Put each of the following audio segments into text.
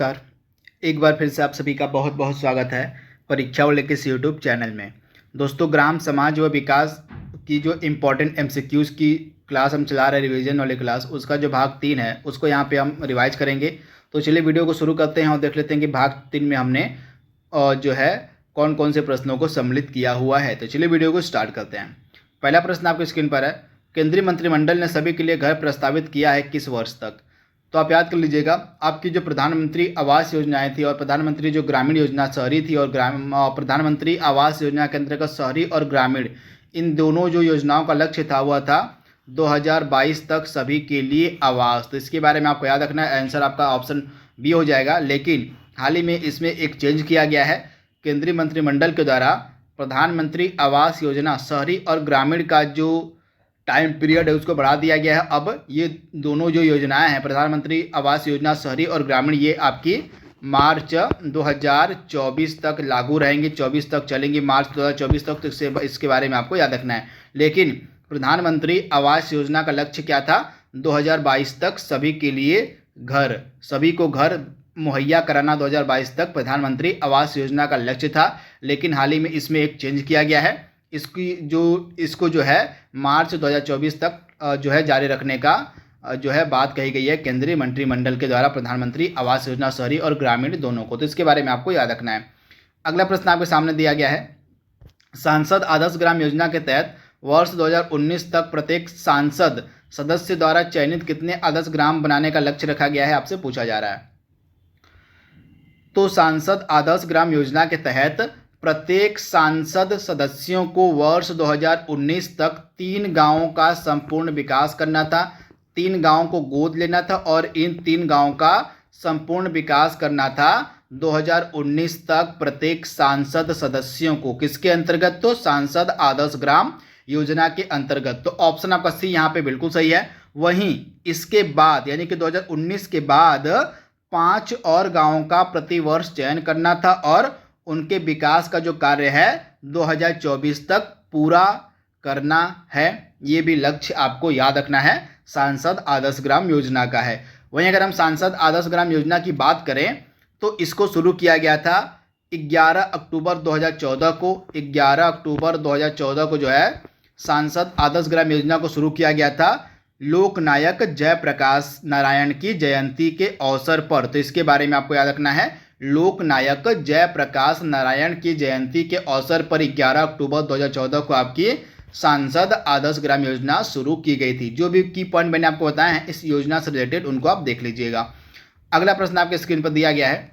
नमस्कार। एक बार फिर से आप सभी का बहुत बहुत स्वागत है परीक्षा को लेकर इस यूट्यूब चैनल में। दोस्तों, ग्राम समाज व विकास की जो इम्पोर्टेंट एमसीक्यूज़ की क्लास हम चला रहे हैं, रिवीजन वाली क्लास, उसका जो भाग 3 है उसको यहाँ पे हम रिवाइज करेंगे। तो चलिए वीडियो को शुरू करते हैं और देख लेते हैं कि भाग 3 में हमने जो है कौन कौन से प्रश्नों को सम्मिलित किया हुआ है। तो चलिए वीडियो को स्टार्ट करते हैं। पहला प्रश्न आपकी स्क्रीन पर है, केंद्रीय मंत्रिमंडल ने सभी के लिए घर प्रस्तावित किया है किस वर्ष तक। तो आप याद कर लीजिएगा, आपकी जो प्रधानमंत्री आवास योजनाएं थी और प्रधानमंत्री जो ग्रामीण योजना शहरी थी और प्रधानमंत्री आवास योजना के अंतर्गत शहरी और ग्रामीण, इन दोनों जो योजनाओं का लक्ष्य था वह था 2022 तक सभी के लिए आवास। तो इसके बारे में आपको याद रखना है, आंसर आपका ऑप्शन बी हो जाएगा। लेकिन हाल ही में इसमें एक चेंज किया गया है, केंद्रीय मंत्रिमंडल के द्वारा प्रधानमंत्री आवास योजना शहरी और ग्रामीण का जो टाइम पीरियड है उसको बढ़ा दिया गया है। अब ये दोनों जो योजनाएं हैं, प्रधानमंत्री आवास योजना शहरी और ग्रामीण, ये आपकी मार्च 2024 तक लागू रहेंगी, 24 तक चलेंगी, मार्च 2024 तक। तो इसके बारे में आपको याद रखना है। लेकिन प्रधानमंत्री आवास योजना का लक्ष्य क्या था, 2022 तक सभी के लिए घर, सभी को घर मुहैया कराना 2022 तक प्रधानमंत्री आवास योजना का लक्ष्य था। लेकिन हाल ही में इसमें एक चेंज किया गया है, इसको जो है मार्च 2024 तक जो है जारी रखने का जो है बात कही गई है केंद्रीय मंत्रिमंडल के द्वारा प्रधानमंत्री आवास योजना शहरी और ग्रामीण दोनों को। तो इसके बारे में आपको याद रखना है। अगला प्रश्न आपके सामने दिया गया है, सांसद आदर्श ग्राम योजना के तहत वर्ष 2019 तक प्रत्येक सांसद सदस्य द्वारा चयनित कितने आदर्श ग्राम बनाने का लक्ष्य रखा गया है, आपसे पूछा जा रहा है। तो सांसद आदर्श ग्राम योजना के तहत प्रत्येक सांसद सदस्यों को वर्ष 2019 तक 3 गांवों का संपूर्ण विकास करना था, 3 गांवों को गोद लेना था और इन 3 गांवों का संपूर्ण विकास करना था 2019 तक प्रत्येक सांसद सदस्यों को। किसके अंतर्गत? तो सांसद आदर्श ग्राम योजना के अंतर्गत। तो ऑप्शन आपका सी यहाँ पे बिल्कुल सही है। वहीं इसके बाद यानी कि 2019 के बाद 5 और गांवों का प्रतिवर्ष चयन करना था और उनके विकास का जो कार्य है 2024 तक पूरा करना है। ये भी लक्ष्य आपको याद रखना है, सांसद आदर्श ग्राम योजना का है। वहीं अगर हम सांसद आदर्श ग्राम योजना की बात करें तो इसको शुरू किया गया था 11 अक्टूबर 2014 को। 11 अक्टूबर 2014 को जो है सांसद आदर्श ग्राम योजना को शुरू किया गया था लोकनायक जयप्रकाश नारायण की जयंती के अवसर पर। तो इसके बारे में आपको याद रखना है, लोकनायक जयप्रकाश नारायण की जयंती के अवसर पर 11 अक्टूबर 2014 को आपकी सांसद आदर्श ग्राम योजना शुरू की गई थी। जो भी की पॉइंट मैंने आपको बताए हैं इस योजना से रिलेटेड उनको आप देख लीजिएगा। अगला प्रश्न आपके स्क्रीन पर दिया गया है,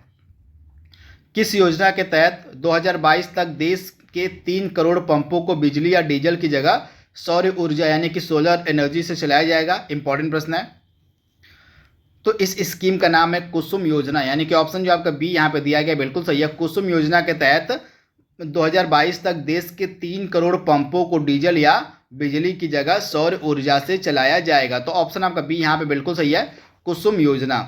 किस योजना के तहत 2022 तक देश के 3 करोड़ पंपों को बिजली या डीजल की जगह सौर ऊर्जा यानी कि सोलर एनर्जी से चलाया जाएगा? इंपॉर्टेंट प्रश्न है। तो इस स्कीम का नाम है कुसुम योजना, यानी कि ऑप्शन जो आपका बी यहाँ पे दिया गया बिल्कुल सही है। कुसुम योजना के तहत 2022 तक देश के 3 करोड़ पंपों को डीजल या बिजली की जगह सौर ऊर्जा से चलाया जाएगा। तो ऑप्शन आपका बी यहाँ पे बिल्कुल सही है, कुसुम योजना।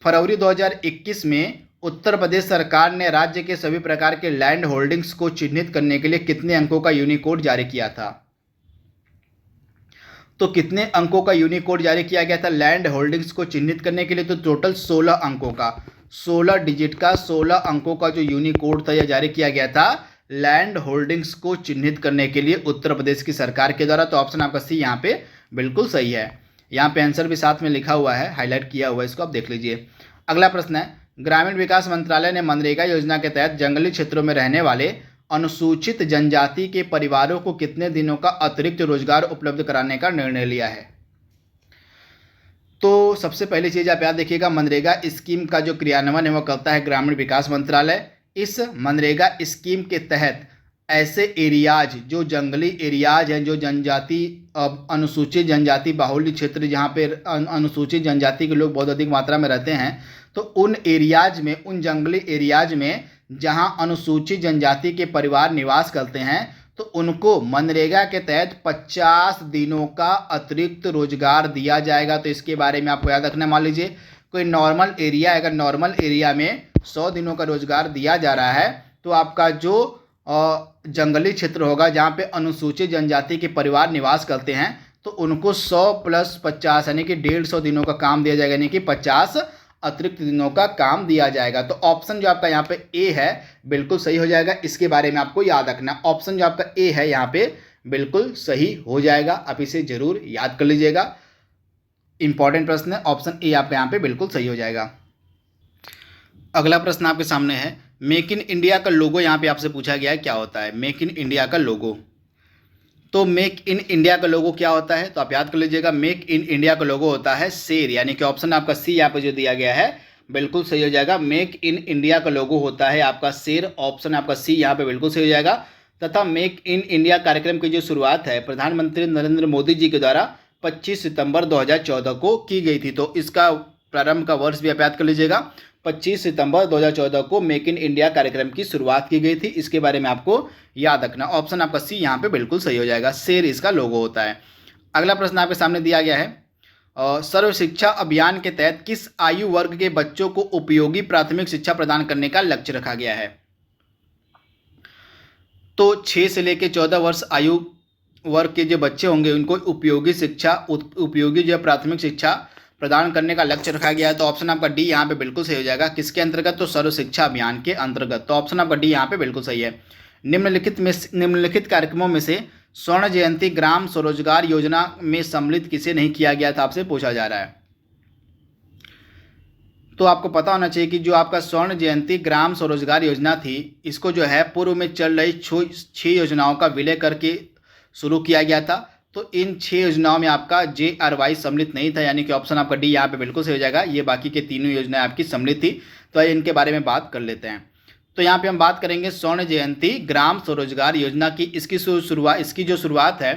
फरवरी 2021 में उत्तर प्रदेश सरकार ने राज्य के सभी प्रकार के लैंड होल्डिंग्स को चिन्हित करने के लिए कितने अंकों का यूनिकोड जारी किया था? तो कितने अंकों का यूनिकोड जारी किया गया था लैंड होल्डिंग्स को चिन्हित करने के लिए? तो टोटल 16 अंकों का, 16 डिजिट का, 16 अंकों का जो यूनिकोड था यह जारी किया गया था लैंड होल्डिंग्स को चिन्हित करने के लिए उत्तर प्रदेश की सरकार के द्वारा। तो ऑप्शन आपका सी यहाँ पे बिल्कुल सही है। यहाँ पे आंसर भी साथ में लिखा हुआ है, हाईलाइट किया हुआ है, इसको आप देख लीजिए। अगला प्रश्न है, ग्रामीण विकास मंत्रालय ने मनरेगा योजना के तहत जंगली क्षेत्रों में रहने वाले अनुसूचित जनजाति के परिवारों को कितने दिनों का अतिरिक्त रोजगार उपलब्ध कराने का निर्णय लिया है? तो सबसे पहली चीज आप याद रखिएगा, मनरेगा स्कीम का जो क्रियान्वयन है वो करता है ग्रामीण विकास मंत्रालय। इस मनरेगा स्कीम के तहत ऐसे एरियाज जो जंगली एरियाज हैं, जो जनजाति अनुसूचित जनजाति बाहुल्य क्षेत्र जहाँ पे अनुसूचित जनजाति के लोग बहुत अधिक मात्रा में रहते हैं, तो उन एरियाज में, उन जंगली एरियाज में जहां अनुसूचित जनजाति के परिवार निवास करते हैं तो उनको मनरेगा के तहत 50 दिनों का अतिरिक्त रोजगार दिया जाएगा। तो इसके बारे में आपको याद रखना। मान लीजिए कोई नॉर्मल एरिया, अगर नॉर्मल एरिया में 100 दिनों का रोजगार दिया जा रहा है तो आपका जो जंगली क्षेत्र होगा जहाँ पे अनुसूचित जनजाति के परिवार निवास करते हैं तो उनको 100 + 50 यानी कि 150 दिनों का काम दिया जाएगा, यानी कि 50 अतिरिक्त दिनों का काम दिया जाएगा। तो ऑप्शन जो आपका यहाँ पे ए है बिल्कुल सही हो जाएगा। इसके बारे में आपको याद रखना, ऑप्शन जो आपका ए है यहाँ पे बिल्कुल सही हो जाएगा। आप इसे जरूर याद कर लीजिएगा, इंपॉर्टेंट प्रश्न है। ऑप्शन ए आपका यहाँ पे बिल्कुल सही हो जाएगा। अगला प्रश्न आपके सामने है, मेक इन इंडिया का लोगो यहाँ पे आपसे पूछा गया है, क्या होता है मेक इन इंडिया का लोगो। तो मेक इन इंडिया का लोगो क्या होता है, तो आप याद कर लीजिएगा, मेक इन इंडिया का लोगो होता है शेर, यानी कि ऑप्शन आपका सी यहाँ पे जो दिया गया है बिल्कुल सही हो जाएगा। मेक इन इंडिया का लोगो होता है आपका शेर, ऑप्शन आपका सी यहाँ पे बिल्कुल सही हो जाएगा। तथा मेक इन इंडिया कार्यक्रम की जो शुरुआत है प्रधानमंत्री नरेंद्र मोदी जी के द्वारा 25 सितंबर 2014 को की गई थी। तो इसका प्रारंभ का वर्ष भी आप याद कर लीजिएगा, 25 सितंबर 2014 को मेक इन इंडिया कार्यक्रम की शुरुआत की गई थी। इसके बारे में आपको याद रखना, ऑप्शन आपका सी यहाँ पे बिल्कुल सही हो जाएगा, शेर इसका लोगो होता है। अगला प्रश्न आपके सामने दिया गया है, सर्व शिक्षा अभियान के तहत किस आयु वर्ग के बच्चों को उपयोगी प्राथमिक शिक्षा प्रदान करने का लक्ष्य रखा गया है। तो 6 से लेकर 14 वर्ष आयु वर्ग के जो बच्चे होंगे उनको उपयोगी जो प्राथमिक शिक्षा प्रदान करने का लक्ष्य रखा गया है। तो ऑप्शन आपका डी यहाँ पे बिल्कुल सही हो जाएगा। किसके अंतर्गत, तो सर्व शिक्षा अभियान के अंतर्गत। तो ऑप्शन आपका डी यहाँ पे बिल्कुल सही है। निम्नलिखित कार्यक्रमों में से स्वर्ण जयंती ग्राम स्वरोजगार योजना में सम्मिलित किसे नहीं किया गया था, आपसे पूछा जा रहा है। तो आपको पता होना चाहिए कि जो आपका स्वर्ण जयंती ग्राम स्वरोजगार योजना थी, इसको जो है पूर्व में चल रही 6 योजनाओं का विलय करके शुरू किया गया था। तो इन 6 योजनाओं में आपका JRY सम्मिलित नहीं था, यानी कि ऑप्शन आपका डी यहाँ पे बिल्कुल सही हो जाएगा। ये बाकी के तीनों योजनाएं आपकी सम्मिलित थी। तो इनके बारे में बात कर लेते हैं। तो यहाँ पे हम बात करेंगे स्वर्ण जयंती ग्राम स्वरोजगार योजना की। इसकी जो शुरुआत है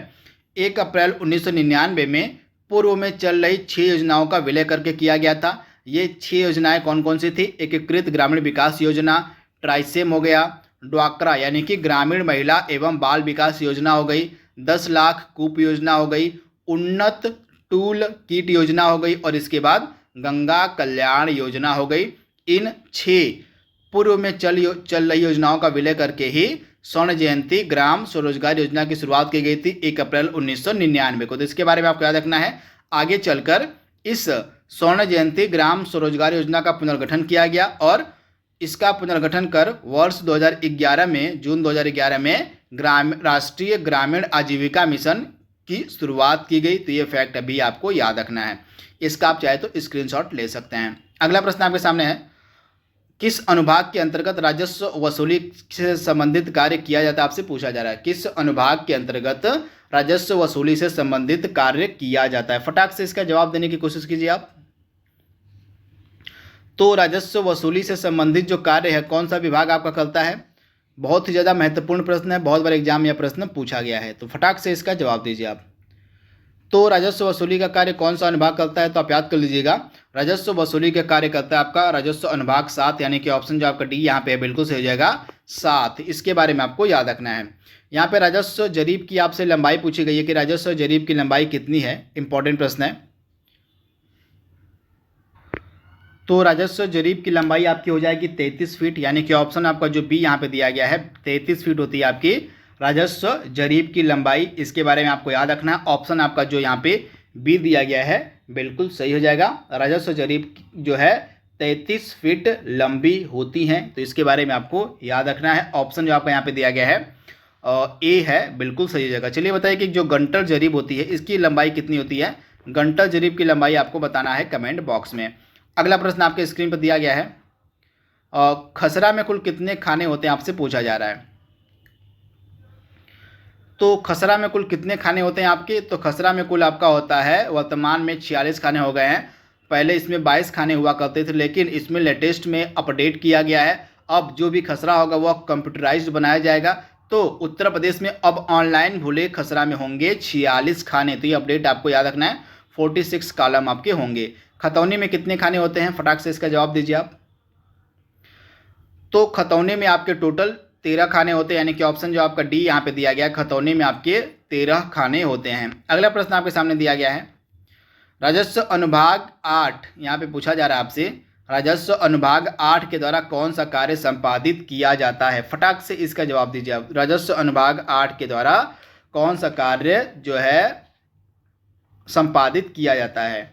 1 अप्रैल 1999 में पूर्व में चल रही 6 योजनाओं का विलय करके किया गया था। ये 6 योजनाएं कौन कौन सी थी, एकीकृत ग्रामीण विकास योजना, ट्राइसेम हो गया, ड्वाक्रा यानी कि ग्रामीण महिला एवं बाल विकास योजना हो गई, 10 लाख कूप योजना हो गई, उन्नत टूल किट योजना हो गई, और इसके बाद गंगा कल्याण योजना हो गई। इन 6 पूर्व में चल रही योजनाओं का विलय करके ही स्वर्ण जयंती ग्राम स्वरोजगार योजना की शुरुआत की गई थी 1 अप्रैल 1999 को। तो इसके बारे में आपको याद रखना है। आगे चलकर इस स्वर्ण जयंती ग्राम स्वरोजगार योजना का पुनर्गठन किया गया और इसका पुनर्गठन कर वर्ष 2011 में जून 2011 में राष्ट्रीय ग्रामीण आजीविका मिशन की शुरुआत की गई। तो ये फैक्ट अभी आपको याद रखना है। इसका आप चाहे तो स्क्रीनशॉट ले सकते हैं। अगला प्रश्न आपके सामने है, किस अनुभाग के अंतर्गत राजस्व वसूली से संबंधित कार्य किया जाता है, आपसे पूछा जा रहा है। किस अनुभाग के अंतर्गत राजस्व वसूली से संबंधित कार्य किया जाता है, फटाक से इसका जवाब देने की कोशिश कीजिए आप। तो राजस्व वसूली से संबंधित जो कार्य है कौन सा विभाग आपका करता है, बहुत ही ज़्यादा महत्वपूर्ण प्रश्न है, बहुत बार एग्जाम में यह प्रश्न पूछा गया है। तो फटाक से इसका जवाब दीजिए आप। तो राजस्व वसूली का कार्य कौन सा अनुभाग करता है, तो आप याद कर लीजिएगा, राजस्व वसूली का कार्य करता है आपका राजस्व अनुभाग 7, यानी कि ऑप्शन जो आपका डी यहाँ पे बिल्कुल सही हो जाएगा 7। इसके बारे में आपको याद रखना है। यहाँ पे राजस्व जरीब की आपसे लंबाई पूछी गई है कि राजस्व जरीब की लंबाई कितनी है, इंपॉर्टेंट प्रश्न है। तो राजस्व जरीब की लंबाई आपकी हो जाएगी 33 फीट, यानी कि ऑप्शन आपका जो बी यहाँ पे दिया गया है 33 फीट होती है आपकी राजस्व जरीब की लंबाई। इसके बारे में आपको याद रखना है। ऑप्शन आपका जो यहाँ पे बी दिया गया है बिल्कुल सही हो जाएगा। राजस्व जरीब जो है 33 फीट लंबी होती हैं। तो इसके बारे में आपको याद रखना है। ऑप्शन जो आपका यहाँ पे दिया गया है ए है, बिल्कुल सही हो जाएगा। चलिए बताइए कि जो गंटल जरीब होती है इसकी लंबाई कितनी होती है। गंटल जरीब की लंबाई आपको बताना है कमेंट बॉक्स में। अगला प्रश्न आपके स्क्रीन पर दिया गया है, खसरा में कुल कितने खाने होते हैं, आपसे पूछा जा रहा है। तो खसरा में कुल कितने खाने होते हैं आपके, तो खसरा में कुल आपका होता है वर्तमान में 46 खाने हो गए हैं। पहले इसमें 22 खाने हुआ करते थे, लेकिन इसमें लेटेस्ट में अपडेट किया गया है। अब जो भी खसरा होगा वह कंप्यूटराइज्ड बनाया जाएगा। तो उत्तर प्रदेश में अब ऑनलाइन भूले खसरा में होंगे 46 खाने। तो ये अपडेट आपको याद रखना है। 46 कॉलम आपके होंगे। खतौनी में कितने खाने होते हैं, फटाक से इसका जवाब दीजिए आप। तो खतौनी में आपके टोटल 13 खाने होते हैं, यानी कि ऑप्शन जो आपका डी यहाँ पे दिया गया है, खतौनी में आपके 13 खाने होते हैं। अगला प्रश्न आपके सामने दिया गया है, राजस्व अनुभाग 8, यहाँ पे पूछा जा रहा है आपसे, राजस्व अनुभाग 8 के द्वारा कौन सा कार्य संपादित किया जाता है, फटाक से इसका जवाब दीजिए आप। राजस्व अनुभाग 8 के द्वारा कौन सा कार्य जो है संपादित किया जाता है।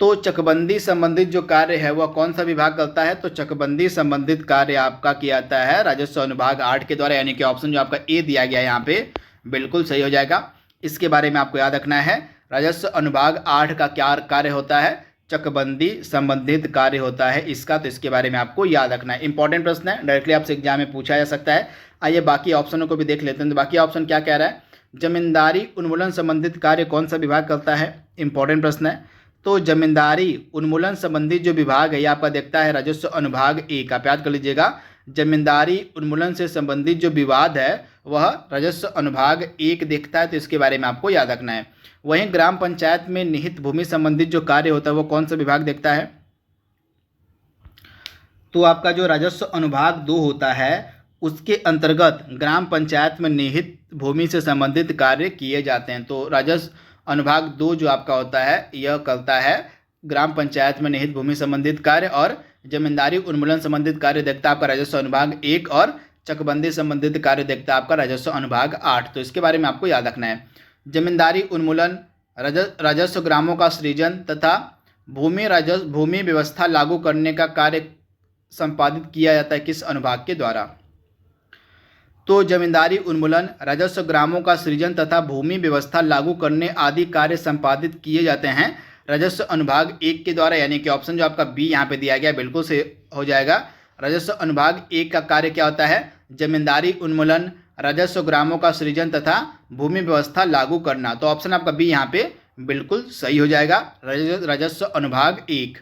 तो चकबंदी संबंधित जो कार्य है वह कौन सा विभाग करता है? तो चकबंदी संबंधित कार्य आपका किया जाता है राजस्व अनुभाग 8 के द्वारा, यानी कि ऑप्शन जो आपका ए दिया गया है यहाँ पे बिल्कुल सही हो जाएगा। इसके बारे में आपको याद रखना है, राजस्व अनुभाग 8 का क्या कार्य होता है? चकबंदी संबंधित कार्य होता है इसका, तो इसके बारे में आपको याद रखना है। इंपॉर्टेंट प्रश्न है, डायरेक्टली आपसे एग्जाम में पूछा जा सकता है। आइए बाकी ऑप्शनों को भी देख लेते हैं। तो बाकी ऑप्शन क्या कह रहा है? जमींदारी उन्मूलन संबंधित कार्य कौन सा विभाग करता है? इंपॉर्टेंट प्रश्न है। तो जमींदारी उन्मूलन संबंधित जो विभाग है ये आपका देखता है राजस्व अनुभाग 1। आप याद कर लीजिएगा, जमींदारी उन्मूलन से संबंधित जो विवाद है वह राजस्व अनुभाग 1 देखता है, तो इसके बारे में आपको याद रखना है। वहीं ग्राम पंचायत में निहित भूमि संबंधित जो कार्य होता है वो कौन सा विभाग देखता है? तो आपका जो राजस्व अनुभाग 2 होता है उसके अंतर्गत ग्राम पंचायत में निहित भूमि से संबंधित कार्य किए जाते हैं। तो राजस्व अनुभाग 2 जो आपका होता है यह करता है ग्राम पंचायत में निहित भूमि संबंधित कार्य, और जमींदारी उन्मूलन संबंधित कार्य देखता है आपका राजस्व अनुभाग 1, और चकबंदी संबंधित कार्य देखता है आपका राजस्व अनुभाग 8। तो इसके बारे में आपको याद रखना है। जमींदारी उन्मूलन राजस्व ग्रामों का सृजन तथा भूमि व्यवस्था लागू करने का कार्य संपादित किया जाता है किस अनुभाग के द्वारा? तो जमींदारी उन्मूलन राजस्व ग्रामों का सृजन तथा भूमि व्यवस्था लागू करने आदि कार्य संपादित किए जाते हैं राजस्व अनुभाग 1 के द्वारा, यानी कि ऑप्शन जो आपका बी यहाँ पे दिया गया बिल्कुल से हो जाएगा। राजस्व अनुभाग 1 का कार्य क्या होता है? जमींदारी उन्मूलन राजस्व ग्रामों का सृजन तथा भूमि व्यवस्था लागू करना। तो ऑप्शन आपका बी यहाँ पे बिल्कुल सही हो जाएगा, राजस्व अनुभाग 1।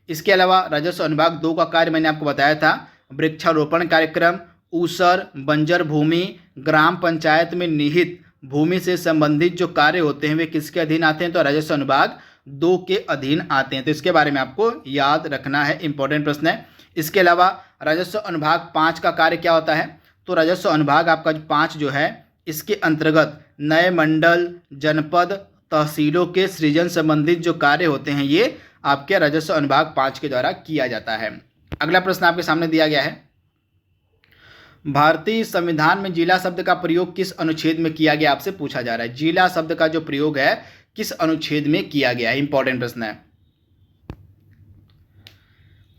इसके अलावा राजस्व अनुभाग 2 का कार्य मैंने आपको बताया था, वृक्षारोपण कार्यक्रम, ऊसर बंजर भूमि, ग्राम पंचायत में निहित भूमि से संबंधित जो कार्य होते हैं वे किसके अधीन आते हैं? तो राजस्व अनुभाग 2 के अधीन आते हैं। तो इसके बारे में आपको याद रखना है, इंपॉर्टेंट प्रश्न है। इसके अलावा राजस्व अनुभाग 5 का कार्य क्या होता है? तो राजस्व अनुभाग आपका 5 जो है इसके अंतर्गत नए मंडल, जनपद, तहसीलों के सृजन संबंधित जो कार्य होते हैं ये आपके राजस्व अनुभाग 5 के द्वारा किया जाता है। अगला प्रश्न आपके सामने दिया गया है, भारतीय संविधान में जिला शब्द का प्रयोग किस अनुच्छेद में किया गया? आपसे पूछा जा रहा है जिला शब्द का जो प्रयोग है किस अनुच्छेद में किया गया है? इंपॉर्टेंट प्रश्न है।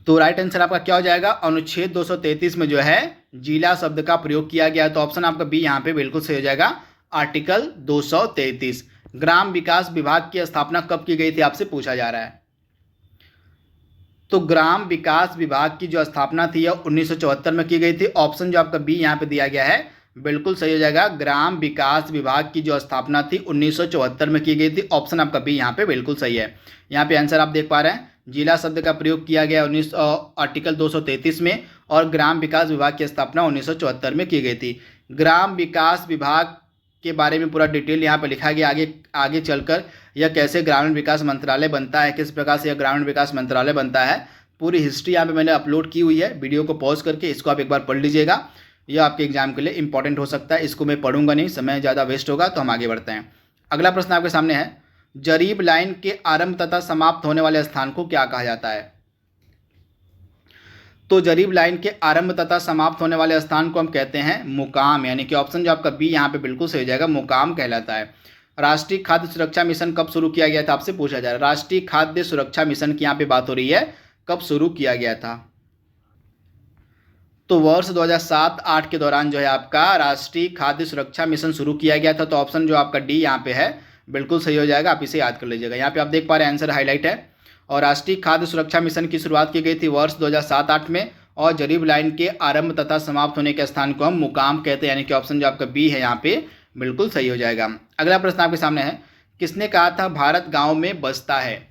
तो राइट आंसर आपका क्या हो जाएगा? अनुच्छेद 233 में जो है जिला शब्द का प्रयोग किया गया है। तो ऑप्शन आपका बी यहाँ पे बिल्कुल सही हो जाएगा, आर्टिकल 233। ग्राम विकास विभाग की स्थापना कब की गई थी? आपसे पूछा जा रहा है। तो ग्राम विकास विभाग की जो स्थापना थी यह 1974 में की गई थी। ऑप्शन जो आपका बी यहाँ पे दिया गया है बिल्कुल सही हो जाएगा, ग्राम विकास विभाग की जो स्थापना थी 1974 में की गई थी। ऑप्शन आपका बी यहाँ पे बिल्कुल सही है। यहाँ पे आंसर आप देख पा रहे हैं, जिला शब्द का प्रयोग किया गया आर्टिकल 233 में, और ग्राम विकास विभाग की स्थापना 1974 में की गई थी। ग्राम विकास विभाग के बारे में पूरा डिटेल यहाँ पे लिखा गया, आगे चलकर यह कैसे ग्रामीण विकास मंत्रालय बनता है, किस प्रकार से यह ग्रामीण विकास मंत्रालय बनता है, पूरी हिस्ट्री यहाँ पे मैंने अपलोड की हुई है। वीडियो को पॉज करके इसको आप एक बार पढ़ लीजिएगा, यह आपके एग्जाम के लिए इंपॉर्टेंट हो सकता है। इसको मैं पढ़ूंगा नहीं, समय ज़्यादा वेस्ट होगा, तो हम आगे बढ़ते हैं। अगला प्रश्न आपके सामने है, जरीब लाइन के आरंभ तथा समाप्त होने वाले स्थान को क्या कहा जाता है? तो जरीब लाइन के आरंभ तथा समाप्त होने वाले स्थान को हम कहते हैं मुकाम, यानी कि ऑप्शन जो आपका बी यहाँ पे बिल्कुल सही हो जाएगा, मुकाम कहलाता है। राष्ट्रीय खाद्य सुरक्षा मिशन कब शुरू किया गया था? आपसे पूछा जा रहा है राष्ट्रीय खाद्य सुरक्षा मिशन की यहाँ पे बात हो रही है, कब शुरू किया गया था? तो वर्ष 2007-8 के दौरान जो है आपका राष्ट्रीय खाद्य सुरक्षा मिशन शुरू किया गया था। तो ऑप्शन जो आपका डी यहाँ पे है बिल्कुल सही हो जाएगा, आप इसे याद कर लीजिएगा। यहाँ पे आप देख पा रहे हैं आंसर हाईलाइट है। और राष्ट्रीय खाद्य सुरक्षा मिशन की शुरुआत की गई थी वर्ष 2007-8 में, और जरीब लाइन के आरंभ तथा समाप्त होने के स्थान को हम मुकाम कहते हैं, यानी कि ऑप्शन जो आपका बी है यहाँ पे बिल्कुल सही हो जाएगा। अगला प्रश्न आपके सामने है, किसने कहा था भारत गाँव में बसता है?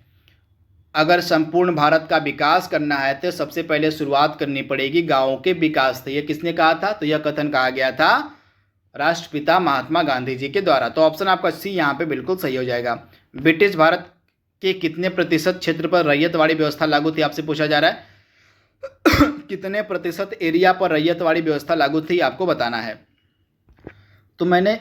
अगर संपूर्ण भारत का विकास करना है तो सबसे पहले शुरुआत करनी पड़ेगी गाँवों के विकास से। यह किसने कहा था? तो यह कथन कहा गया था राष्ट्रपिता महात्मा गांधी जी के द्वारा। तो ऑप्शन आपका सी यहाँ पे बिल्कुल सही हो जाएगा। ब्रिटिश भारत के कितने प्रतिशत क्षेत्र पर रैयतवाड़ी व्यवस्था लागू थी? आपसे पूछा जा रहा है कितने प्रतिशत एरिया पर रैयतवाड़ी व्यवस्था लागू थी, आपको बताना है। तो मैंने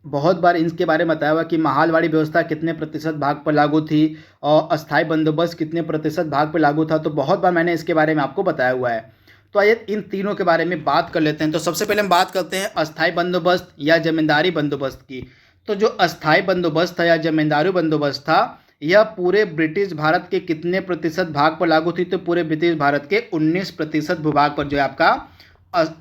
बहुत बार इनके बारे में बताया हुआ कि महालवाड़ी व्यवस्था कितने प्रतिशत भाग पर लागू थी और अस्थायी बंदोबस्त कितने प्रतिशत भाग पर लागू था, तो बहुत बार मैंने इसके बारे में आपको बताया हुआ है। तो आइए इन तीनों के बारे में बात कर लेते हैं। तो सबसे पहले हम बात करते हैं अस्थायी बंदोबस्त या जमींदारी बंदोबस्त की। तो जो अस्थायी बंदोबस्त था या जमींदारी बंदोबस्त था यह पूरे ब्रिटिश भारत के कितने प्रतिशत भाग पर लागू थी? तो पूरे ब्रिटिश भारत के 19% भूभाग पर जो है आपका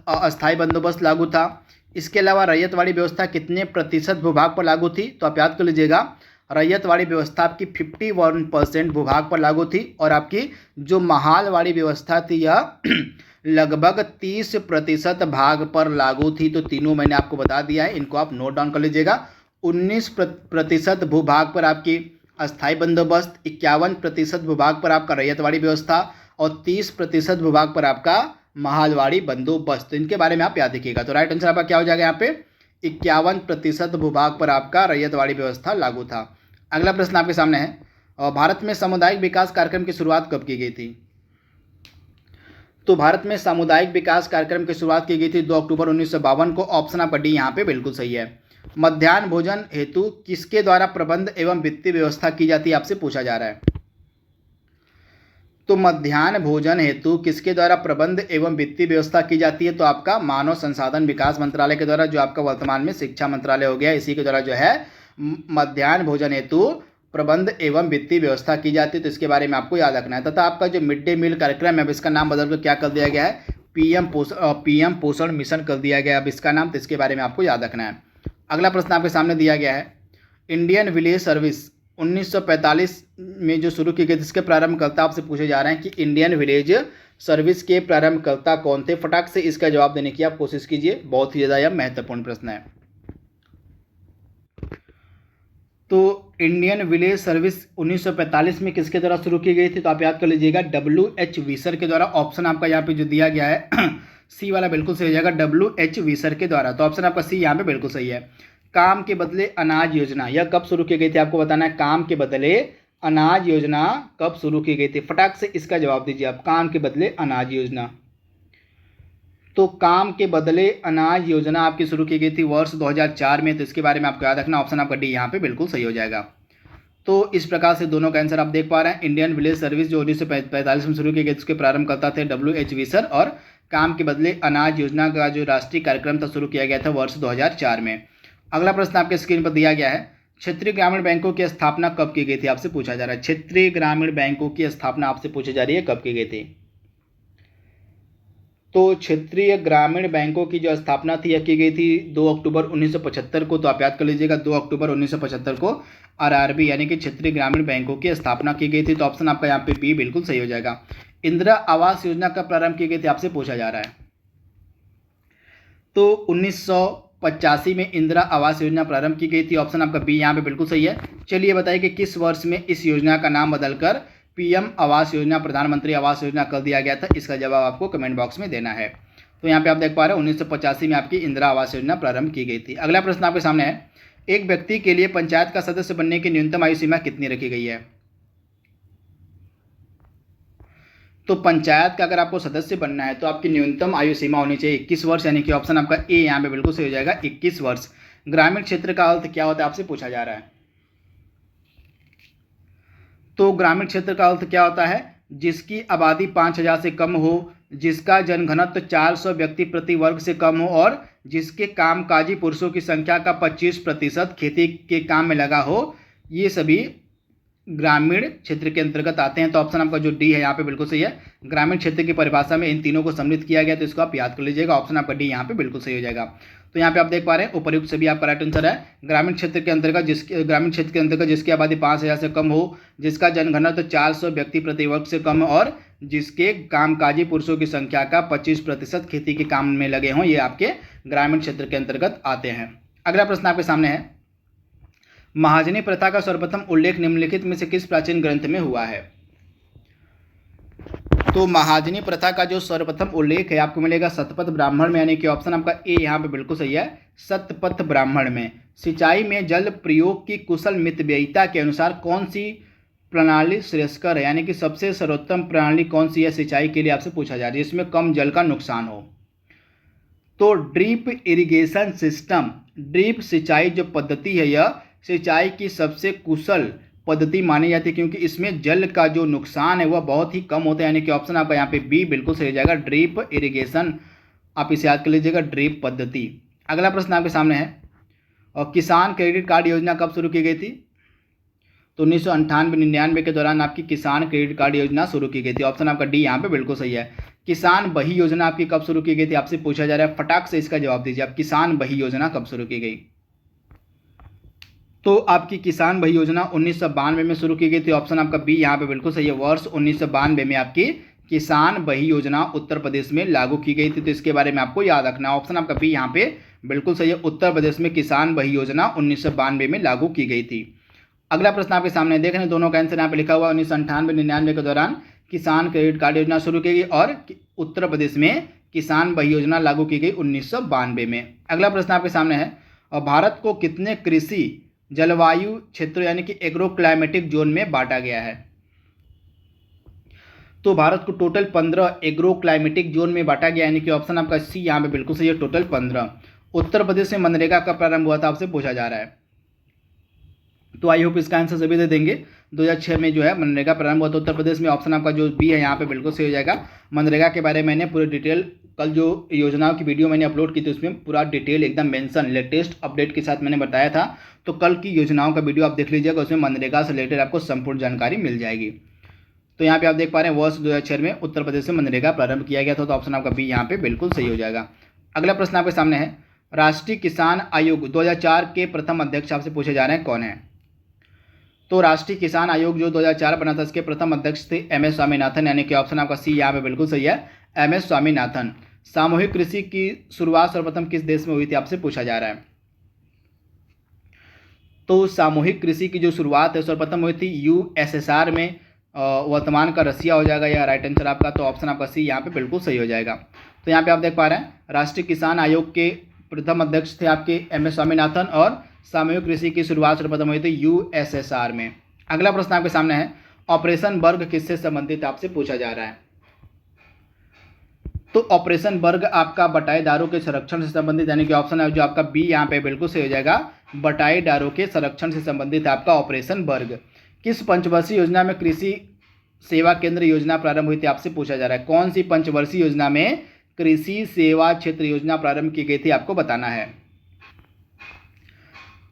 अस्थायी बंदोबस्त लागू था। इसके अलावा रैयतवाड़ी व्यवस्था कितने प्रतिशत भूभाग पर लागू थी? तो आप याद कर लीजिएगा, रैयतवाड़ी व्यवस्था आपकी 51% भूभाग पर लागू थी, और आपकी जो महालवाड़ी व्यवस्था थी यह लगभग 30% भाग पर लागू थी। तो तीनों मैंने आपको बता दिया है, इनको आप नोट डाउन कर लीजिएगा। 19% भूभाग पर आपकी अस्थायी बंदोबस्त, 51% भूभाग पर आपका रैयतवाड़ी व्यवस्था और 30% भूभाग पर आपका महालवाड़ी बंदोबस्त। तो इनके बारे में आप याद रखिएगा। तो राइट आंसर आपका क्या हो जाएगा यहाँ पे? 51% भूभाग पर आपका रैयतवाड़ी व्यवस्था लागू था। अगला प्रश्न आपके सामने है, भारत में सामुदायिक विकास कार्यक्रम की शुरुआत कब की गई थी? तो भारत में सामुदायिक विकास कार्यक्रम की शुरुआत की गई थी 2 अक्टूबर 1952 को। ऑप्शन आपका डी यहाँ पे बिल्कुल सही है। मध्याह्न भोजन हेतु किसके द्वारा प्रबंध एवं वित्तीय व्यवस्था की जाती है, आपसे पूछा जा रहा है। तो मध्याह्न भोजन हेतु किसके द्वारा प्रबंध एवं वित्तीय व्यवस्था की जाती है? तो आपका मानव संसाधन विकास मंत्रालय के द्वारा, जो आपका वर्तमान में शिक्षा मंत्रालय हो गया, इसी के द्वारा जो है मध्याह्न भोजन हेतु प्रबंध एवं वित्तीय व्यवस्था की जाती है। तो इसके बारे में आपको याद रखना है। तथा आपका जो मिड डे मील कार्यक्रम है, अब इसका नाम बदलकर क्या कर दिया गया है? पीएम पोषण मिशन कर दिया गया अब इसका नाम। तो इसके बारे में आपको याद रखना है। अगला प्रश्न आपके सामने दिया गया है, इंडियन विलेज सर्विस 1945 में जो शुरू की गई, जिसके प्रारंभकर्ता आपसे पूछे जा रहे हैं कि इंडियन विलेज सर्विस के प्रारंभकर्ता कौन थे? फटाक से इसका जवाब देने की आप कोशिश कीजिए, बहुत ही ज़्यादा यह महत्वपूर्ण प्रश्न है। तो इंडियन विलेज सर्विस 1945 में किसके द्वारा शुरू की गई थी? तो आप याद कर लीजिएगा, WH वीसर के द्वारा। ऑप्शन आपका यहाँ पे जो दिया गया है सी वाला बिल्कुल सही हो जाएगा, WH वीसर के द्वारा। तो ऑप्शन आपका सी यहाँ पे बिल्कुल सही है। काम के बदले अनाज योजना यह कब शुरू की गई थी? आपको बताना है, काम के बदले अनाज योजना कब शुरू की गई थी? फटाक से इसका जवाब दीजिए आप, काम के बदले अनाज योजना। तो काम के बदले अनाज योजना आपकी शुरू की गई थी वर्ष 2004 में। तो इसके बारे में आपको याद रखना, ऑप्शन आपका डी यहाँ पे बिल्कुल सही हो जाएगा। तो इस प्रकार से दोनों का आंसर आप देख पा रहे हैं। इंडियन विलेज सर्विस जो 1945 में शुरू की गई, उसके प्रारंभकर्ता थे WH वीसर, और काम के बदले अनाज योजना का जो राष्ट्रीय कार्यक्रम था शुरू किया गया था वर्ष 2004 में। अगला प्रश्न आपके स्क्रीन पर दिया गया है, क्षेत्रीय ग्रामीण बैंकों की स्थापना कब की गई थी? आपसे पूछा जा रहा है, क्षेत्रीय ग्रामीण बैंकों की स्थापना आपसे पूछी जा रही है, कब की गई थी? तो क्षेत्रीय ग्रामीण बैंकों की जो स्थापना थी यह की गई थी 2 अक्टूबर 1975 को। तो आप याद कर लीजिएगा, 2 अक्टूबर 1975 को RRB यानी कि क्षेत्रीय ग्रामीण बैंकों की स्थापना की गई थी। तो ऑप्शन आपका यहाँ पे बी बिल्कुल सही हो जाएगा। इंदिरा आवास योजना कब प्रारंभ की गई थी? आपसे पूछा जा रहा है। तो 1985 में इंदिरा आवास योजना प्रारंभ की गई थी। ऑप्शन आपका बी यहाँ पे बिल्कुल सही है। चलिए बताइए कि किस वर्ष में इस योजना का नाम बदलकर PM आवास योजना, प्रधानमंत्री आवास योजना कर दिया गया था? इसका जवाब आपको कमेंट बॉक्स में देना है। तो यहाँ पे आप देख पा रहे हैं 1985 में आपकी इंदिरा आवास योजना प्रारंभ की गई थी। अगला प्रश्न आपके सामने है, एक व्यक्ति के लिए पंचायत का सदस्य बनने की न्यूनतम आयु सीमा कितनी रखी गई है? तो पंचायत का अगर आपको सदस्य बनना है तो आपकी न्यूनतम आयु सीमा होनी चाहिए 21 वर्ष, यानी कि ऑप्शन आपका ए यहाँ पे बिल्कुल सही हो जाएगा, 21 वर्ष। ग्रामीण क्षेत्र का अर्थ क्या होता है? आपसे पूछा जा रहा है। तो ग्रामीण क्षेत्र का अर्थ क्या होता है? जिसकी आबादी 5000 से कम हो, जिसका जनघनत्व 400 व्यक्ति प्रति वर्ग से कम हो, और जिसके कामकाजी पुरुषों की संख्या का 25% खेती के काम में लगा हो, ये सभी ग्रामीण क्षेत्र के अंतर्गत आते हैं। तो ऑप्शन आपका जो डी है यहाँ पे बिल्कुल सही है। ग्रामीण क्षेत्र की परिभाषा में इन तीनों को सम्मिलित किया गया, तो इसको आप याद कर लीजिएगा। ऑप्शन आपका डी यहाँ पे बिल्कुल सही हो जाएगा। तो यहाँ पे आप देख पा रहे हैं उपर्युक्त सभी आपका राइट आंसर है। ग्रामीण क्षेत्र के अंतर्गत जिसकी आबादी 5000 से कम हो, जिसका जनघनत्व 400 व्यक्ति प्रति वर्ग से कम, और जिसके कामकाजी पुरुषों की संख्या का 25% खेती के काम में लगे हों, ये आपके ग्रामीण क्षेत्र के अंतर्गत आते हैं। अगला प्रश्न आपके सामने है, महाजनी प्रथा का सर्वप्रथम उल्लेख निम्नलिखित में से किस प्राचीन ग्रंथ में हुआ है? तो महाजनी प्रथा का जो सर्वप्रथम उल्लेख है आपको मिलेगा शतपथ ब्राह्मण में, यानी कि ऑप्शन आपका ए यहाँ पे बिल्कुल सही है, शतपथ ब्राह्मण में। सिंचाई में जल प्रयोग की कुशल मितव्ययिता के अनुसार कौन सी प्रणाली श्रेयस्कर है, यानी कि सबसे सर्वोत्तम प्रणाली कौन सी है सिंचाई के लिए? आपसे पूछा जा रहा है, जिसमें कम जल का नुकसान हो। तो ड्रिप इरिगेशन सिस्टम, ड्रिप सिंचाई जो पद्धति है यह सिंचाई की सबसे कुशल पद्धति मानी जाती है, क्योंकि इसमें जल का जो नुकसान है वह बहुत ही कम होता है, यानी कि ऑप्शन आपका यहाँ पे बी बिल्कुल सही हो जाएगा, ड्रिप इरिगेशन। आप इसे याद कर लीजिएगा, ड्रिप पद्धति। अगला प्रश्न आपके सामने है, और किसान क्रेडिट कार्ड योजना कब शुरू की गई थी? तो 1998-99 के दौरान आपकी किसान क्रेडिट कार्ड योजना शुरू की गई थी। ऑप्शन आपका डी यहाँ पे बिल्कुल सही है। किसान बही योजना आपकी कब शुरू की गई थी, आपसे पूछा जा रहा है, फटाक से इसका जवाब दीजिए आप। किसान बही योजना कब शुरू की गई? तो आपकी किसान बही योजना 1992 में शुरू की गई थी। ऑप्शन आपका बी यहाँ पे बिल्कुल सही है। वर्ष 1992 में आपकी किसान बही योजना उत्तर प्रदेश में लागू की गई थी, तो इसके बारे में आपको याद रखना है। ऑप्शन आपका बी यहाँ पे बिल्कुल सही है। उत्तर प्रदेश में किसान बही योजना 1992 में लागू की गई थी। अगला प्रश्न आपके सामने देख रहे हैं, दोनों का आंसर यहाँ पे लिखा हुआ है। 1998-99 के दौरान किसान क्रेडिट कार्ड योजना शुरू की गई और उत्तर प्रदेश में किसान बही योजना लागू की गई 1992 में। अगला प्रश्न आपके सामने है, और भारत को कितने कृषि जलवायु क्षेत्रों यानी कि एग्रो क्लाइमेटिक जोन में बांटा गया है? तो भारत को टोटल 15 एग्रो क्लाइमेटिक जोन में बांटा गया, यानी कि ऑप्शन आपका सी यहाँ पे बिल्कुल सही है, टोटल 15। उत्तर प्रदेश में मनरेगा कब प्रारंभ हुआ था, आपसे पूछा जा रहा है। तो आई होप इसका आंसर सभी दे देंगे। 2006 में जो है मनरेगा प्रारंभ हुआ था उत्तर प्रदेश में। ऑप्शन आपका जो बी है यहाँ पे बिल्कुल सही हो जाएगा। मनरेगा के बारे में मैंने पूरी डिटेल कल जो योजनाओं की वीडियो मैंने अपलोड की थी उसमें पूरा डिटेल एकदम मेंशन लेटेस्ट अपडेट के साथ मैंने बताया था, तो कल की योजनाओं का वीडियो आप देख लीजिएगा, उसमें मनरेगा से रिलेटेड आपको संपूर्ण जानकारी मिल जाएगी। तो यहाँ पे आप देख पा रहे हैं वर्ष 2006 में उत्तर प्रदेश में मनरेगा प्रारंभ किया गया था, तो ऑप्शन आपका बी यहाँ पे बिल्कुल सही हो जाएगा। अगला प्रश्न आपके सामने है, राष्ट्रीय किसान आयोग 2004 के प्रथम अध्यक्ष आपसे पूछे जा रहे हैं, कौन है? तो राष्ट्रीय किसान आयोग जो 2004 बना था, इसके प्रथम अध्यक्ष थे एम.एस. स्वामीनाथन, यानी कि ऑप्शन आपका सी यहाँ पे बिल्कुल सही है, एम.एस. स्वामीनाथन। सामूहिक कृषि की शुरुआत सर्वप्रथम किस देश में हुई थी, आपसे पूछा जा रहा है। तो सामूहिक कृषि की जो शुरुआत है सर्वप्रथम हुई थी यूएसएसआर में, वर्तमान का रसिया हो जाएगा या राइट आंसर आपका। तो ऑप्शन आपका सी यहाँ पे बिल्कुल सही हो जाएगा। तो यहाँ पे आप देख पा रहे हैं राष्ट्रीय किसान आयोग के प्रथम अध्यक्ष थे आपके एम.एस. स्वामीनाथन, और सामूहिक कृषि की शुरुआत सर्वप्रथम हुई थी यूएसएसआर में। अगला प्रश्न आपके सामने है, ऑपरेशन वर्ग किससे संबंधित आपसे पूछा जा रहा है। तो ऑपरेशन वर्ग आपका बटाईदारों के संरक्षण से संबंधित, यानी कि ऑप्शन है जो आपका बी यहाँ पे बिल्कुल सही हो जाएगा, बटाईदारों के संरक्षण से संबंधित आपका ऑपरेशन वर्ग। किस पंचवर्षीय योजना में कृषि सेवा केंद्र योजना प्रारंभ हुई थी, आपसे पूछा जा रहा है। कौन सी पंचवर्षीय योजना में कृषि सेवा क्षेत्र योजना प्रारंभ की गई थी, आपको बताना है।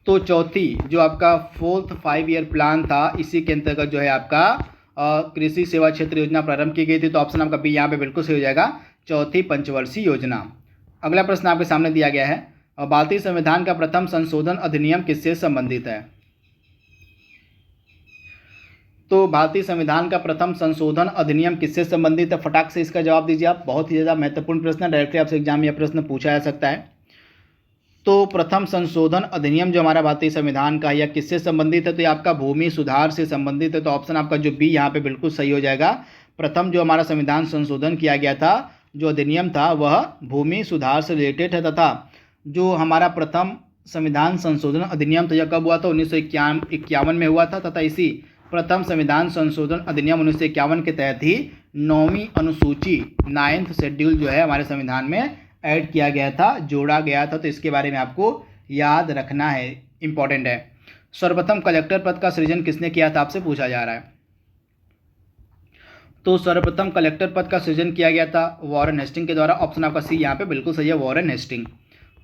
तो चौथी जो आपका 4th 5 ईयर प्लान था, इसी के अंतर्गत जो है आपका कृषि सेवा क्षेत्र योजना प्रारंभ की गई थी, तो ऑप्शन आपका बी यहाँ पे बिल्कुल सही हो जाएगा, चौथी पंचवर्षीय योजना। अगला प्रश्न आपके सामने दिया गया है, भारतीय संविधान का प्रथम संशोधन अधिनियम किससे संबंधित है। तो भारतीय संविधान का प्रथम संशोधन अधिनियम किससे संबंधित है, फटाक से इसका जवाब दीजिए आप। बहुत ही ज़्यादा महत्वपूर्ण प्रश्न है, डायरेक्टली आपसे एग्जाम में यह प्रश्न पूछा जा सकता है। तो प्रथम संशोधन अधिनियम जो हमारा भारतीय संविधान का है, या किससे संबंधित है, तो ये आपका भूमि सुधार से संबंधित है, तो ऑप्शन आपका जो बी यहाँ पे बिल्कुल सही हो जाएगा। प्रथम जो हमारा संविधान संशोधन किया गया था, जो अधिनियम था वह भूमि सुधार से रिलेटेड है, तथा जो हमारा प्रथम संविधान संशोधन अधिनियम था यह कब हुआ था, 1951 में हुआ था, तथा इसी प्रथम संविधान संशोधन अधिनियम 1951 के तहत ही 9वीं अनुसूची 9th शेड्यूल जो है हमारे संविधान में ऐड किया गया था, जोड़ा गया था, तो इसके बारे में आपको याद रखना है, इंपॉर्टेंट है। सर्वप्रथम कलेक्टर पद का सृजन किसने किया था, आपसे पूछा जा रहा है। तो सर्वप्रथम कलेक्टर पद का सृजन किया गया था वॉरेन हेस्टिंग के द्वारा। ऑप्शन आपका सी यहाँ पे बिल्कुल सही है, वॉरेन हेस्टिंग।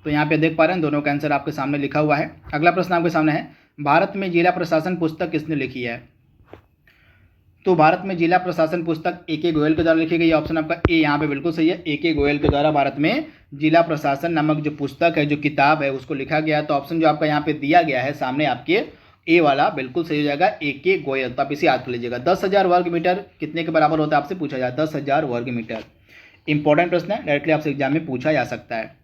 तो यहाँ पे देख पा रहे हैं दोनों का आंसर आपके सामने लिखा हुआ है। अगला प्रश्न आपके सामने है, भारत में जिला प्रशासन पुस्तक किसने लिखी है। तो भारत में जिला प्रशासन पुस्तक ए.के. गोयल के द्वारा लिखी गई। ऑप्शन आपका ए यहाँ पे बिल्कुल सही है, ए.के. गोयल के द्वारा भारत में जिला प्रशासन नामक जो पुस्तक है, जो किताब है, उसको लिखा गया है। तो ऑप्शन जो आपका यहाँ पे दिया गया है सामने आपके, ए वाला बिल्कुल सही हो जाएगा, ए.के. गोयल। तो आप इसे याद कर लीजिएगा। 10,000 वर्ग मीटर कितने के बराबर होता है, आपसे पूछा जाए। 10,000 वर्ग मीटर इंपॉर्टेंट प्रश्न है, डायरेक्टली आपसे एग्जाम में पूछा जा सकता है।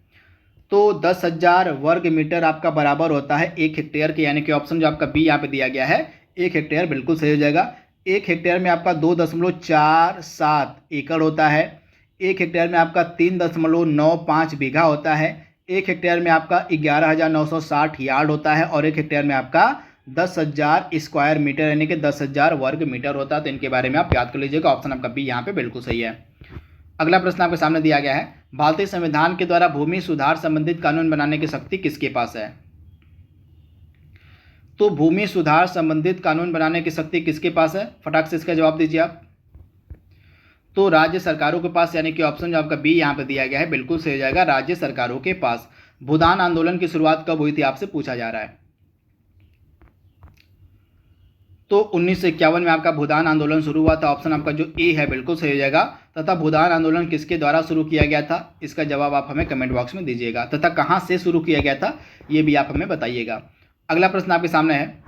तो 10,000 वर्ग मीटर आपका बराबर होता है 1 हेक्टेयर के, यानी कि ऑप्शन जो आपका बी यहाँ पे दिया गया है, 1 हेक्टेयर बिल्कुल सही हो जाएगा। 1 हेक्टेयर में आपका 2.47 एकड़ होता है। 1 हेक्टेयर में आपका 3.95 बीघा होता है। 1 हेक्टेयर में आपका 11,960 यार्ड होता है, और 1 हेक्टेयर में आपका 10,000 स्क्वायर मीटर यानी कि 10,000 वर्ग मीटर होता है। तो इनके बारे में आप याद कर लीजिएगा। ऑप्शन आपका बी यहाँ पे बिल्कुल सही है। अगला प्रश्न आपके सामने दिया गया है, भारतीय संविधान के द्वारा भूमि सुधार संबंधित कानून बनाने की शक्ति किसके पास है। तो भूमि सुधार संबंधित कानून बनाने की शक्ति किसके पास है, फटाक से इसका जवाब दीजिए आप। तो राज्य सरकारों के पास, यानी कि ऑप्शन जो आपका बी यहाँ पे दिया गया है बिल्कुल सही हो जाएगा, राज्य सरकारों के पास। भूदान आंदोलन की शुरुआत कब हुई थी, आपसे पूछा जा रहा है। तो 1951 में आपका भूदान आंदोलन शुरू हुआ था, ऑप्शन आपका जो ए है बिल्कुल सही हो जाएगा। तथा भूदान आंदोलन किसके द्वारा शुरू किया गया था, इसका जवाब आप हमें कमेंट बॉक्स में दीजिएगा। तथा कहाँ से शुरू किया गया था ये भी आप हमें बताइएगा। अगला प्रश्न आपके सामने है,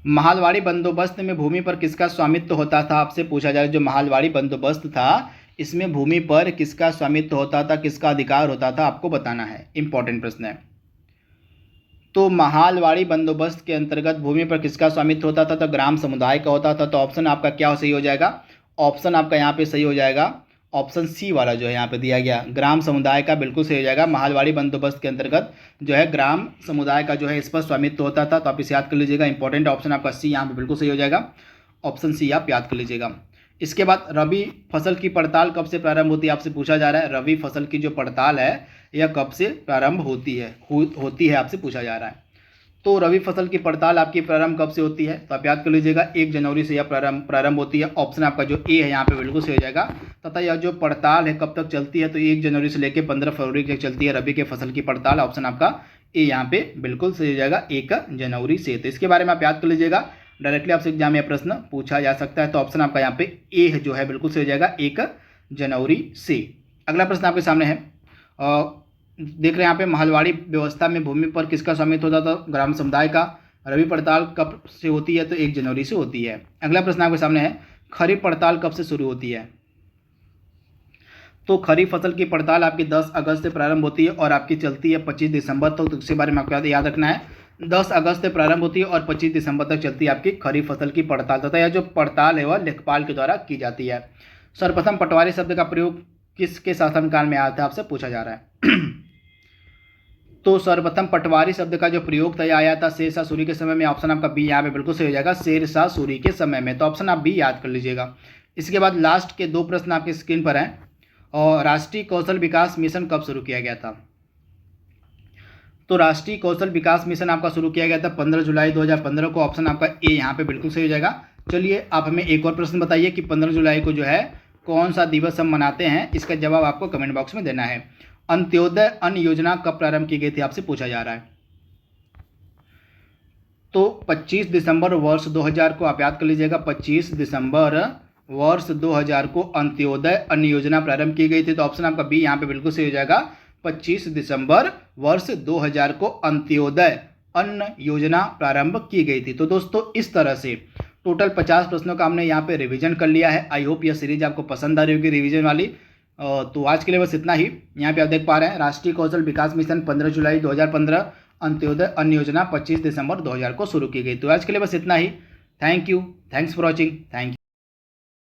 महालवाड़ी बंदोबस्त में भूमि पर किसका स्वामित्व होता था, आपसे पूछा जाएगा। जो महालवाड़ी बंदोबस्त था इसमें भूमि पर किसका स्वामित्व होता था, किसका अधिकार होता था, आपको बताना है। इंपॉर्टेंट प्रश्न है। तो महालवाड़ी बंदोबस्त के अंतर्गत भूमि पर किसका स्वामित्व होता था, तो ग्राम समुदाय का होता था। तो ऑप्शन आपका क्या सही हो जाएगा, ऑप्शन आपका यहाँ पे सही हो जाएगा, ऑप्शन सी वाला जो है यहाँ पे दिया गया, ग्राम समुदाय का बिल्कुल सही हो जाएगा। महालवाड़ी बंदोबस्त के अंतर्गत जो है ग्राम समुदाय का जो है इस पर स्वामित्व होता था। तो आप इसे याद कर लीजिएगा। इंपॉर्टेंट ऑप्शन आपका सी यहाँ पे बिल्कुल सही हो जाएगा, ऑप्शन सी आप याद कर लीजिएगा। इसके बाद रबी फसल की पड़ताल कब से प्रारंभ होती है, आपसे पूछा जा रहा है। रबी फसल की जो पड़ताल है यह कब से प्रारंभ होती है आपसे पूछा जा रहा है। तो रबी फसल की पड़ताल आपकी प्रारंभ कब से होती है, तो आप याद कर लीजिएगा 1 जनवरी से यह प्रारंभ होती है। ऑप्शन आपका जो ए है यहाँ पे बिल्कुल सही हो जाएगा। तथा यह जो पड़ताल है कब तक चलती है, तो 1 जनवरी से लेकर 15 फरवरी तक चलती है रबी के फसल की पड़ताल। ऑप्शन आपका ए यहाँ पे बिल्कुल सही हो जाएगा, 1 जनवरी से। तो इसके बारे में आप याद कर लीजिएगा, डायरेक्टली आपसे एग्जाम में प्रश्न पूछा जा सकता है। तो ऑप्शन आपका यहाँ पे ए है जो है बिल्कुल सही हो जाएगा, 1 जनवरी से। अगला प्रश्न आपके सामने है, देख रहे हैं यहाँ पे महालवाड़ी व्यवस्था में भूमि पर किसका स्वामित्व होता था, ग्राम समुदाय का। रबी पड़ताल कब से होती है, तो 1 जनवरी से होती है। अगला प्रश्न आपके सामने है, खरीफ पड़ताल कब से शुरू होती है। तो खरीफ फसल की पड़ताल आपकी 10 अगस्त से प्रारंभ होती है और आपकी चलती है 25 दिसंबर तक। तो इसके बारे में आपको याद रखना है, 10 अगस्त से प्रारंभ होती है और 25 दिसंबर तक चलती है आपकी खरीफ फसल की पड़ताल। तथा यह जो पड़ताल है वह लेखपाल के द्वारा की जाती है। सर्वप्रथम पटवारी शब्द का प्रयोग किसके शासनकाल में आया था, आपसे पूछा जा रहा है। तो सर्वप्रथम पटवारी शब्द का जो प्रयोग था आया था शेरशाह सूरी के समय में। ऑप्शन आपका बी यहाँ पे बिल्कुल सही हो जाएगा, शेरशाह सूरी के समय में। तो ऑप्शन आप बी याद कर लीजिएगा। इसके बाद लास्ट के 2 प्रश्न आपकी स्क्रीन पर हैं। और राष्ट्रीय कौशल विकास मिशन कब शुरू किया गया था। तो राष्ट्रीय कौशल विकास मिशन आपका शुरू किया गया था 15 जुलाई 2015 को। ऑप्शन आपका ए यहाँ पे बिल्कुल सही हो जाएगा। चलिए आप हमें एक और प्रश्न बताइए कि 15 जुलाई को जो है कौन सा दिवस हम मनाते हैं, इसका जवाब आपको कमेंट बॉक्स में देना है। अंत्योदय अन्न योजना कब प्रारंभ की गई थी, आपसे पूछा जा रहा है। तो 25 दिसंबर वर्ष 2000 को आप याद कर लीजिएगा, 25 दिसंबर वर्ष 2000 को अंत्योदय अन्न योजना प्रारंभ की गई थी। तो ऑप्शन आपका बी यहाँ पे बिल्कुल सही हो जाएगा, 25 दिसंबर वर्ष 2000 को अंत्योदय अन्न योजना प्रारंभ की गई थी। तो दोस्तों इस तरह से टोटल 50 प्रश्नों का हमने यहाँ पे रिवीजन कर लिया है। आई होप यह सीरीज आपको पसंद आ रही होगी रिवीजन वाली। तो आज के लिए बस इतना ही। यहाँ पे आप देख पा रहे हैं राष्ट्रीय कौशल विकास मिशन 15 जुलाई 2015, अंत्योदय अन्न योजना 25 दिसंबर 2000 को शुरू की गई। तो आज के लिए बस इतना ही। Thank you, thanks for watching, thank you.